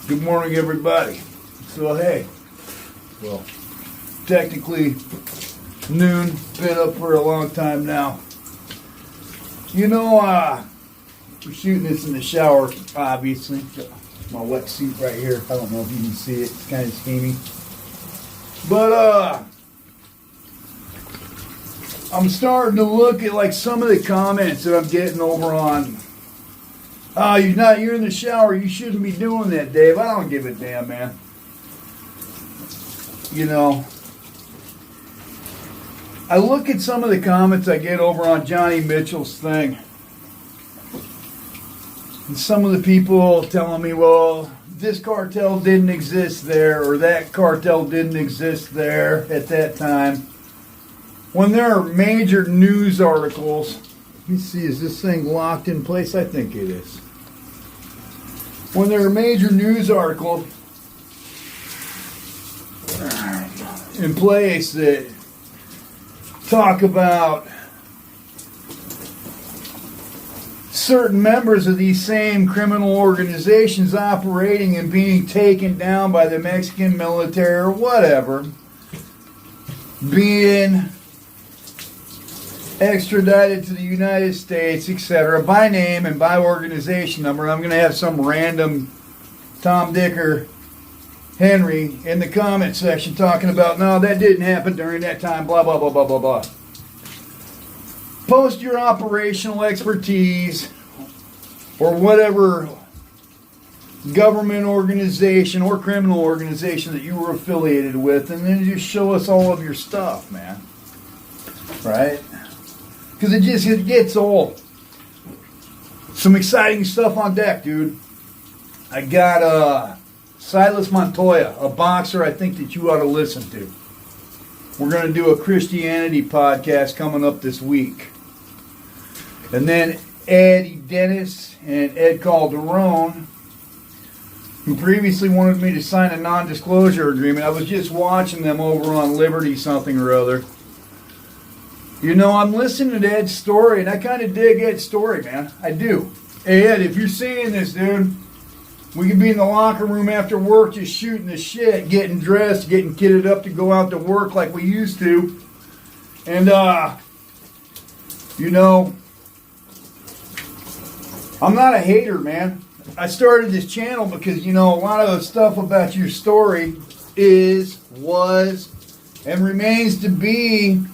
Good morning, everybody. So, hey, well, technically noon, been up for a long time now. You know, we're shooting this in the shower, obviously. Got my wetsuit right here. I don't know if you can see it. It's kind of steamy. But, I'm starting to look at, like, some of the comments that I'm getting over on, you're in the shower, you shouldn't be doing that, Dave. I don't give a damn, man. You know, I look at some of the comments I get over on Johnny Mitchell's thing. And some of the people telling me, well, this cartel didn't exist there, or that cartel didn't exist there at that time. When there are major news articles, let me see, is this thing locked in place? I think it is. When there are major news articles in place that talk about certain members of these same criminal organizations operating and being taken down by the Mexican military or whatever, being extradited to the United States, etc., by name and by organization number. I'm going to have some random Tom, Dick, or Henry in the comment section talking about, no, that didn't happen during that time, blah, blah, blah, blah, blah, blah. Post your operational expertise or whatever government organization or criminal organization that you were affiliated with, and then just show us all of your stuff, man. Right? Because it gets old. Some exciting stuff on deck, dude. I got Silas Montoya, a boxer I think that you ought to listen to. We're going to do a Christianity podcast coming up this week. And then Eddie Dennis and Ed Calderon, who previously wanted me to sign a non-disclosure agreement. I was just watching them over on Liberty something or other. You know, I'm listening to Ed's story, and I kind of dig Ed's story, man. I do. Hey, Ed, if you're seeing this, dude, we could be in the locker room after work just shooting the shit, getting dressed, getting kitted up to go out to work like we used to. And, you know, I'm not a hater, man. I started this channel because, you know, a lot of the stuff about your story was, and remains to be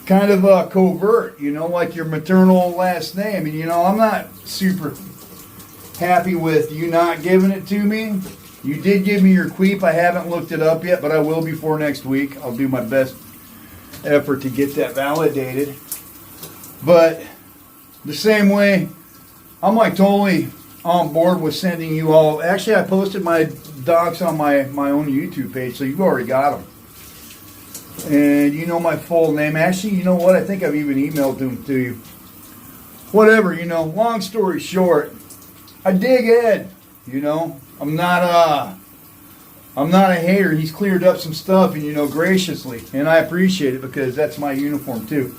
kind of covert, you know, like your maternal last name. And, you know, I'm not super happy with you not giving it to me. You did give me your queep. I haven't looked it up yet, but I will before next week. I'll do my best effort to get that validated. But the same way, I'm like totally on board with sending you all. Actually, I posted my docs on my own YouTube page, so you've already got them. And you know my full name. Actually, you know what? I think I've even emailed them to you. Whatever, you know. Long story short, I dig Ed. You know, I'm not a hater. He's cleared up some stuff, and you know, graciously, and I appreciate it because that's my uniform too.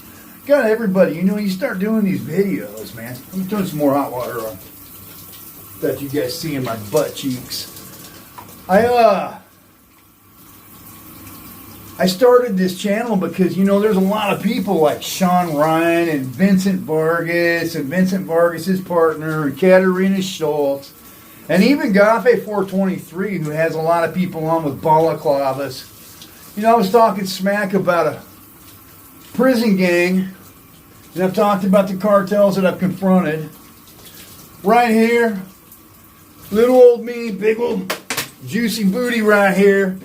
Got everybody. You know, you start doing these videos, man. Let me turn some more hot water on. That you guys see in my butt cheeks. I started this channel because, you know, there's a lot of people like Sean Ryan and Vincent Vargas and Vincent Vargas' partner and Katerina Schultz and even Gafe 423, who has a lot of people on with balaclavas. You know, I was talking smack about a prison gang, and I've talked about the cartels that I've confronted. Right here, little old me, big old juicy booty right here.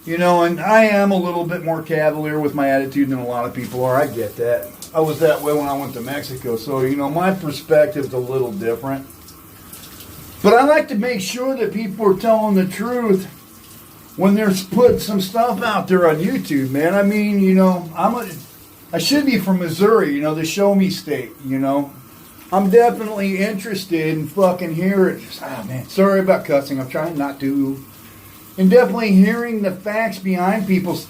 You know, and I am a little bit more cavalier with my attitude than a lot of people are. I get that. I was that way when I went to Mexico. So, you know, my perspective's a little different. But I like to make sure that people are telling the truth when they're putting some stuff out there on YouTube, man. I mean, you know, I should be from Missouri, you know, the show me state, you know. I'm definitely interested in fucking hearing. Man, sorry about cussing. I'm trying not to. And definitely hearing the facts behind people's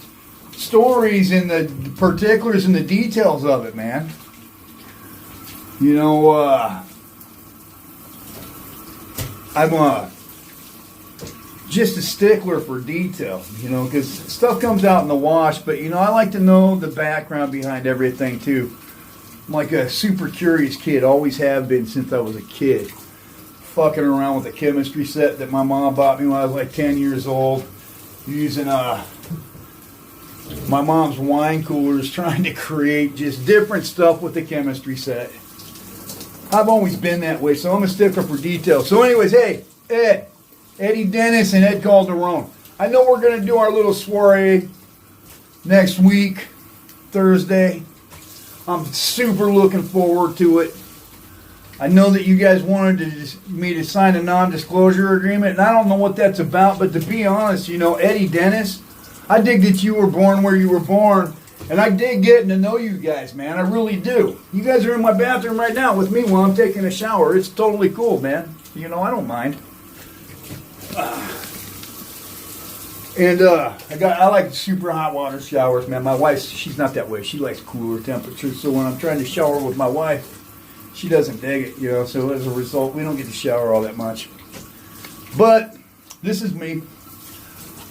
stories and the particulars and the details of it, man. You know, I'm just a stickler for detail, you know, because stuff comes out in the wash, but, you know, I like to know the background behind everything, too. I'm like a super curious kid, always have been since I was a kid. Fucking around with a chemistry set that my mom bought me when I was like 10 years old, using my mom's wine coolers, trying to create just different stuff with the chemistry set. I've always been that way, so I'm a stickler for detail. So anyways, hey, Eddie Dennis and Ed Calderon. I know we're going to do our little soiree next week, Thursday. I'm super looking forward to it. I know that you guys wanted me to sign a non-disclosure agreement, and I don't know what that's about, but to be honest, you know, Eddie Dennis, I dig that you were born where you were born, and I dig getting to know you guys, man. I really do. You guys are in my bathroom right now with me while I'm taking a shower. It's totally cool, man. You know, I don't mind. I like super hot water showers, man. My wife, she's not that way. She likes cooler temperatures. So when I'm trying to shower with my wife, she doesn't dig it, you know. So as a result, we don't get to shower all that much. But this is me.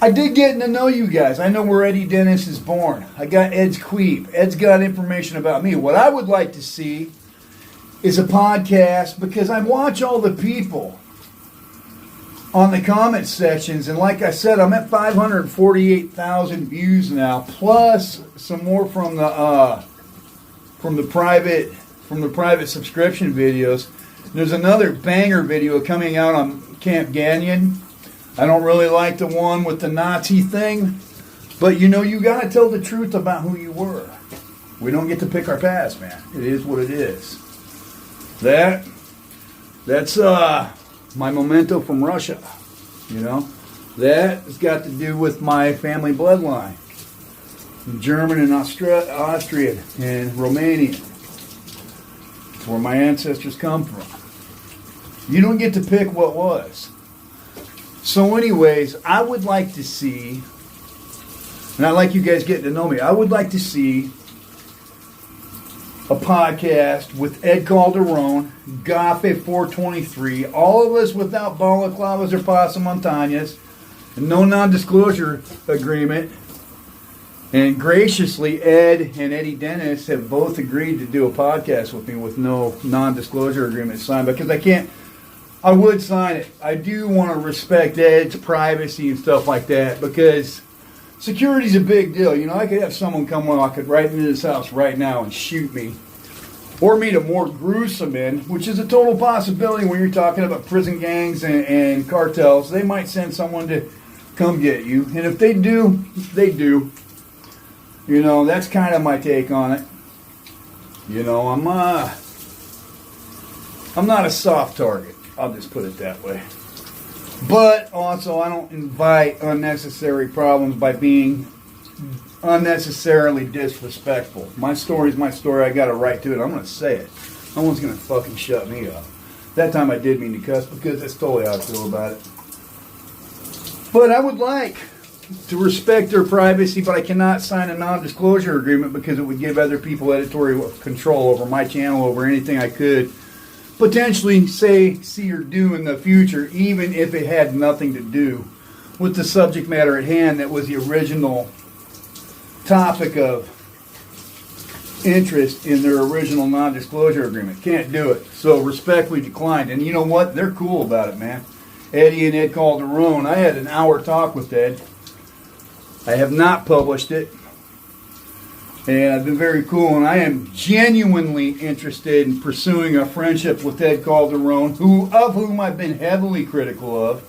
I did getting to know you guys. I know where Eddie Dennis is born. I got Ed's Queep. Ed's got information about me. What I would like to see is a podcast, because I watch all the people on the comment sections, and like I said, I'm at 548,000 views now, plus some more from the private subscription videos. There's another banger video coming out on Camp Ganyan. I don't really like the one with the Nazi thing, but you know, you gotta tell the truth about who you were. We don't get to pick our past, man. It is what it is. That's my memento from Russia, you know. That has got to do with my family bloodline. German and Austrian and Romanian. It's where my ancestors come from. You don't get to pick what was. So anyways, I would like to see, and I like you guys getting to know me, I would like to see a podcast with Ed Calderon, Gafe 423, all of us without balaclavas or pasamontañas, and no non-disclosure agreement. And graciously, Ed and Eddie Dennis have both agreed to do a podcast with me with no non-disclosure agreement signed, because I would sign it. I do want to respect Ed's privacy and stuff like that, because security's a big deal. You know, I could have someone come walk right into this house right now and shoot me. Or meet a more gruesome end, which is a total possibility when you're talking about prison gangs and cartels. They might send someone to come get you. And if they do, they do. You know, that's kind of my take on it. You know, I'm not a soft target. I'll just put it that way. But also, I don't invite unnecessary problems by being unnecessarily disrespectful. My story's my story. I got a right to it. I'm going to say it. No one's going to fucking shut me up. That time I did mean to cuss, because that's totally how I feel about it. But I would like to respect their privacy, but I cannot sign a non-disclosure agreement, because it would give other people editorial control over my channel, over anything I could potentially say, see, or do in the future, even if it had nothing to do with the subject matter at hand that was the original topic of interest in their original non-disclosure agreement. Can't do it. So respectfully declined. And you know what? They're cool about it, man. Eddie and Ed Calderon. I had an hour talk with Ed. I have not published it. And I've been very cool, and I am genuinely interested in pursuing a friendship with Ed Calderon, of whom I've been heavily critical of,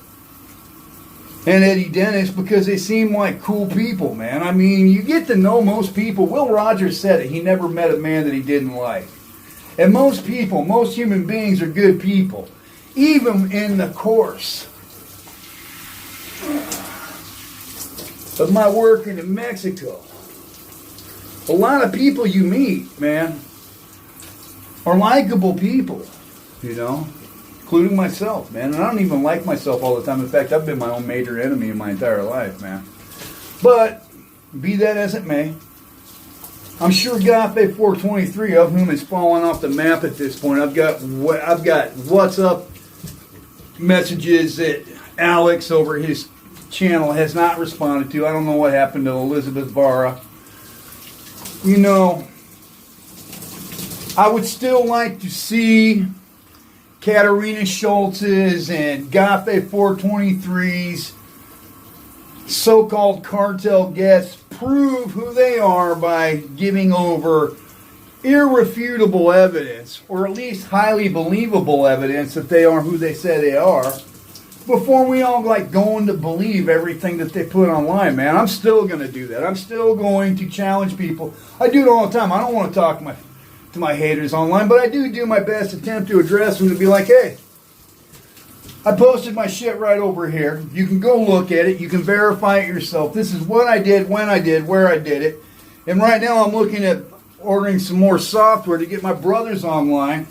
and Eddie Dennis, because they seem like cool people, man. I mean, you get to know most people. Will Rogers said it. He never met a man that he didn't like. And most people, most human beings are good people, even in the course of my working in Mexico. A lot of people you meet, man, are likable people, you know, including myself, man. And I don't even like myself all the time. In fact, I've been my own major enemy in my entire life, man. But, be that as it may, I'm sure Gafe 423, of whom has fallen off the map at this point. I've got WhatsApp messages that Alex over his channel has not responded to. I don't know what happened to Elizabeth Vara. You know, I would still like to see Katerina Schultz's and Gaffe 423's so-called cartel guests prove who they are by giving over irrefutable evidence, or at least highly believable evidence that they are who they say they are, before we all like going to believe everything that they put online, man. I'm still going to do that. I'm still going to challenge people. I do it all the time. I don't want to talk to my haters online, but I do my best attempt to address them, to be like, hey, I posted my shit right over here. You can go look at it. You can verify it yourself. This is what I did, when I did, where I did it. And right now I'm looking at ordering some more software to get my brothers online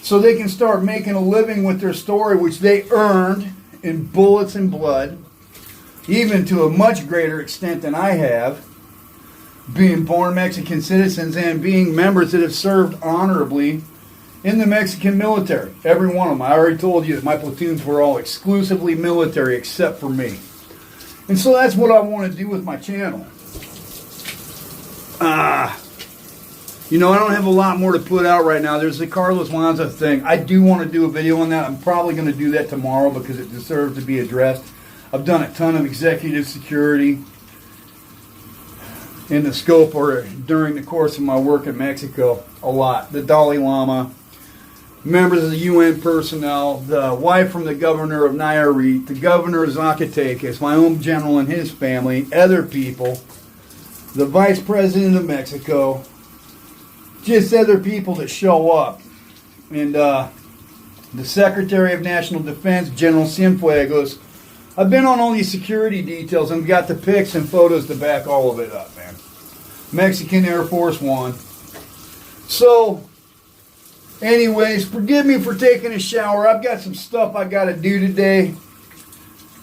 so they can start making a living with their story, which they earned in bullets and blood, even to a much greater extent than I have, being born Mexican citizens and being members that have served honorably in the Mexican military. Every one of them. I already told you that my platoons were all exclusively military except for me. And so that's what I want to do with my channel. You know, I don't have a lot more to put out right now. There's the Carlos Lanza thing. I do want to do a video on that. I'm probably going to do that tomorrow because it deserves to be addressed. I've done a ton of executive security in the scope or during the course of my work in Mexico. A lot. The Dalai Lama, members of the UN personnel, the wife from the governor of Nayarit, the governor of Zacatecas, my own general and his family, other people, the vice president of Mexico, just other people that show up. And the Secretary of National Defense, General Cienfuegos. I've been on all these security details and got the pics and photos to back all of it up, man. Mexican Air Force One. So, anyways, forgive me for taking a shower. I've got some stuff I got to do today.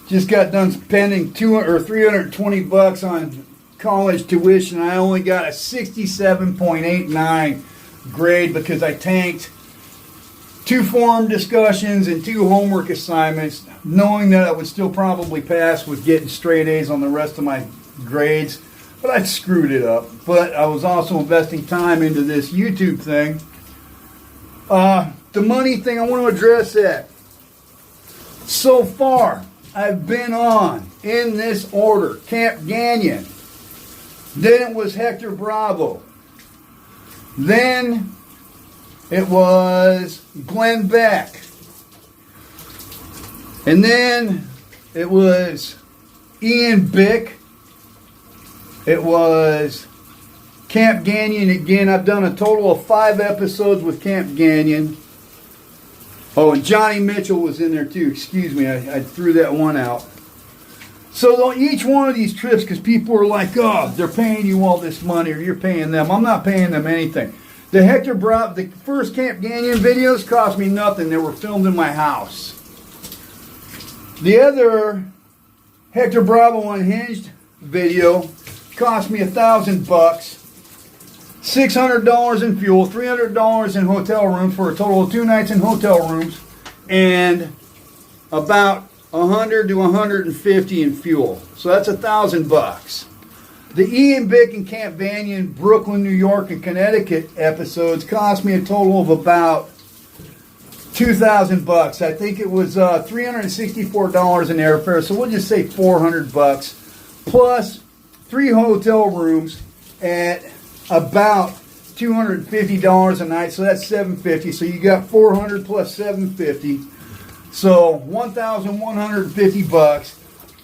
Just got done spending $320 on college tuition. I only got a 67.89 grade because I tanked 2 forum discussions and 2 homework assignments, knowing that I would still probably pass with getting straight A's on the rest of my grades. But I screwed it up. But I was also investing time into this YouTube thing. The money thing, I want to address that. So far, I've been on, in this order, Camp Gagnon. Then it was Hector Bravo. Then it was Glenn Beck. And then it was Ian Bick. It was Camp Gagnon again. I've done a total of 5 episodes with Camp Gagnon. Oh, and Johnny Mitchell was in there too. Excuse me, I threw that one out. So each one of these trips, because people are like, oh, they're paying you all this money, or you're paying them. I'm not paying them anything. The first Camp Gagnon videos cost me nothing. They were filmed in my house. The other Hector Bravo Unhinged video cost me $1,000, $600 in fuel, $300 in hotel rooms for a total of 2 nights in hotel rooms, and about $100 to $150 in fuel. So that's $1,000. The Ian Bick and Camp Gagnon, Brooklyn, New York, and Connecticut episodes cost me a total of about $2,000. I think it was $364 in airfare. So we'll just say $400 plus 3 hotel rooms at about $250 a night. So that's $750. So you got $400 plus $750. So $1,150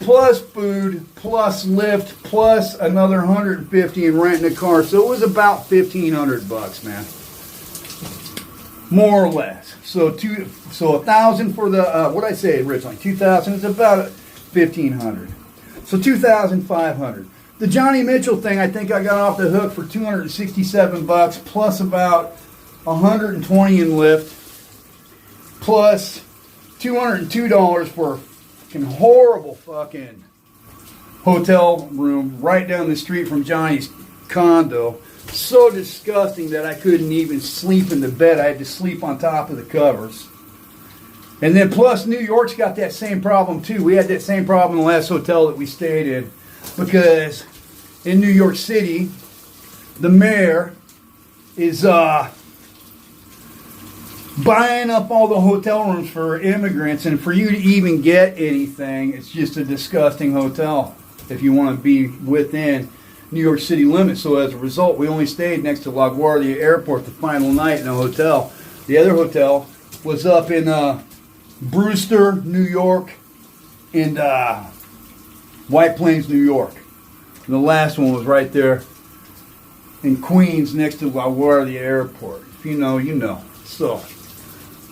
plus food, plus Lyft, plus another $150 in renting a car. So it was about $1,500, man, more or less. So $1,000 for the what did I say originally? $2,000. It's about $1,500. So $2,500. The Johnny Mitchell thing, I think I got off the hook for $267 plus about $120 in Lyft, plus $202 for a fucking horrible fucking hotel room right down the street from Johnny's condo. So disgusting that I couldn't even sleep in the bed. I had to sleep on top of the covers. And then plus New York's got that same problem too. We had that same problem in the last hotel that we stayed in, because in New York City, the mayor is buying up all the hotel rooms for immigrants, and for you to even get anything, it's just a disgusting hotel if you want to be within New York City limits. So as a result, we only stayed next to LaGuardia Airport the final night in a hotel. The other hotel was up in Brewster, New York, and White Plains, New York. And the last one was right there in Queens next to LaGuardia Airport. If you know, you know. So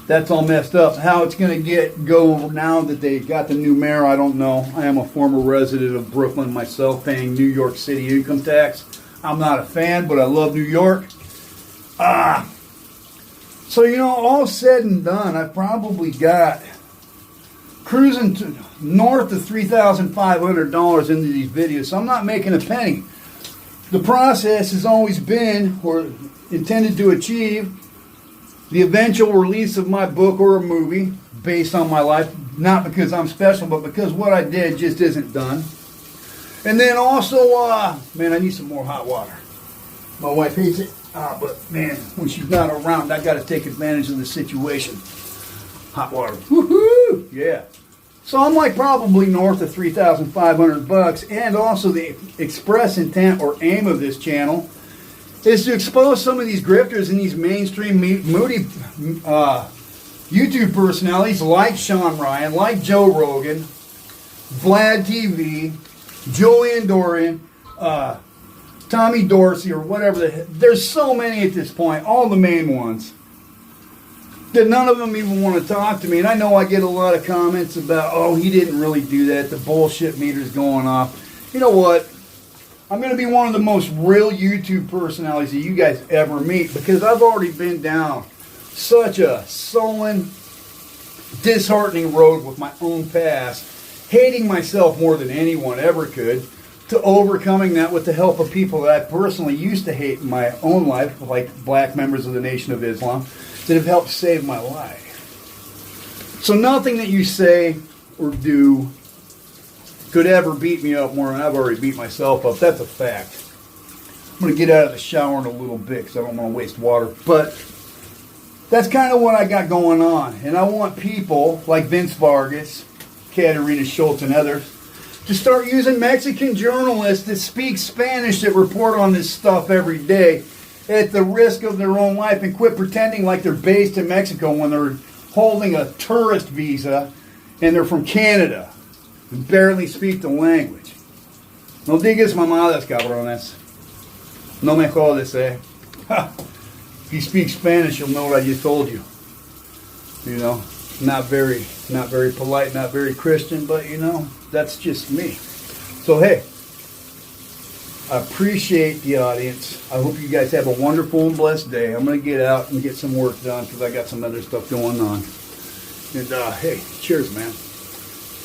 that's all messed up. How it's going to go now that they got the new mayor, I don't know. I am a former resident of Brooklyn myself, paying New York City income tax. I'm not a fan, but I love New York. So, you know, all said and done, I've probably got cruising to north of $3,500 into these videos. So I'm not making a penny. The process has always been, or intended to achieve, the eventual release of my book or a movie based on my life. Not because I'm special, but because what I did just isn't done. And then also, man, I need some more hot water. My wife hates it. But man, when she's not around, I got to take advantage of the situation. Hot water, woohoo! Yeah. So I'm like probably north of $3,500, and also the express intent or aim of this channel is to expose some of these grifters and these mainstream moody YouTube personalities like Sean Ryan, like Joe Rogan, Vlad TV, Julian Dorian, Tommy Dorsey, or whatever. There's so many at this point, all the main ones, that none of them even want to talk to me. And I know I get a lot of comments about, oh, he didn't really do that, the bullshit meter's going off. You know what? I'm going to be one of the most real YouTube personalities that you guys ever meet, because I've already been down such a sullen, disheartening road with my own past, hating myself more than anyone ever could, to overcoming that with the help of people that I personally used to hate in my own life, like black members of the Nation of Islam, that have helped save my life. So nothing that you say or do could ever beat me up more than I've already beat myself up. That's a fact. I'm going to get out of the shower in a little bit because I don't want to waste water. But that's kind of what I got going on. And I want people like Vince Vargas, Katerina Schultz, and others to start using Mexican journalists that speak Spanish that report on this stuff every day at the risk of their own life, and quit pretending like they're based in Mexico when they're holding a tourist visa and they're from Canada and barely speak the language. No digas mamadas, cabrones. No me jodes, eh? If you speak Spanish, you'll know what I just told you. You know, not very polite, not very Christian, but you know, that's just me. So hey, I appreciate the audience. I hope you guys have a wonderful and blessed day. I'm going to get out and get some work done because I got some other stuff going on. And hey, cheers, man.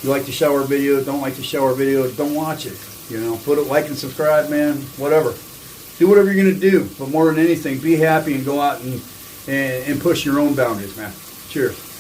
You like the shower video, don't like the shower video, don't watch it. You know, put it, like and subscribe, man, whatever. Do whatever you're going to do. But more than anything, be happy and go out and push your own boundaries, man. Cheers.